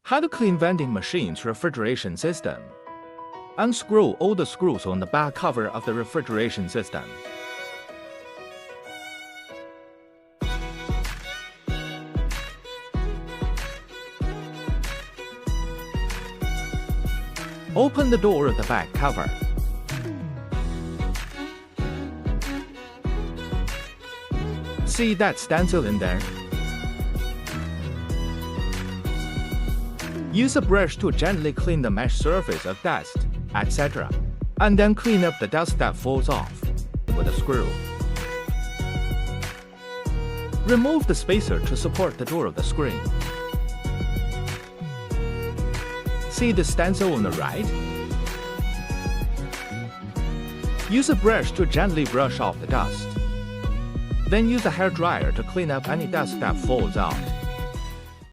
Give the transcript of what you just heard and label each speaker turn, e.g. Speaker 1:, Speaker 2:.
Speaker 1: How to clean vending machine's refrigeration system. Unscrew all the screws on the back cover of the refrigeration system. Open the door of the back cover. See that stencil in there? Use a brush to gently clean the mesh surface of dust, etc., and then clean up the dust that falls off with a screw. Remove the spacer to support the door of the screen. See the stencil on the right? Use a brush to gently brush off the dust. Then use a hairdryer to clean up any dust that falls out.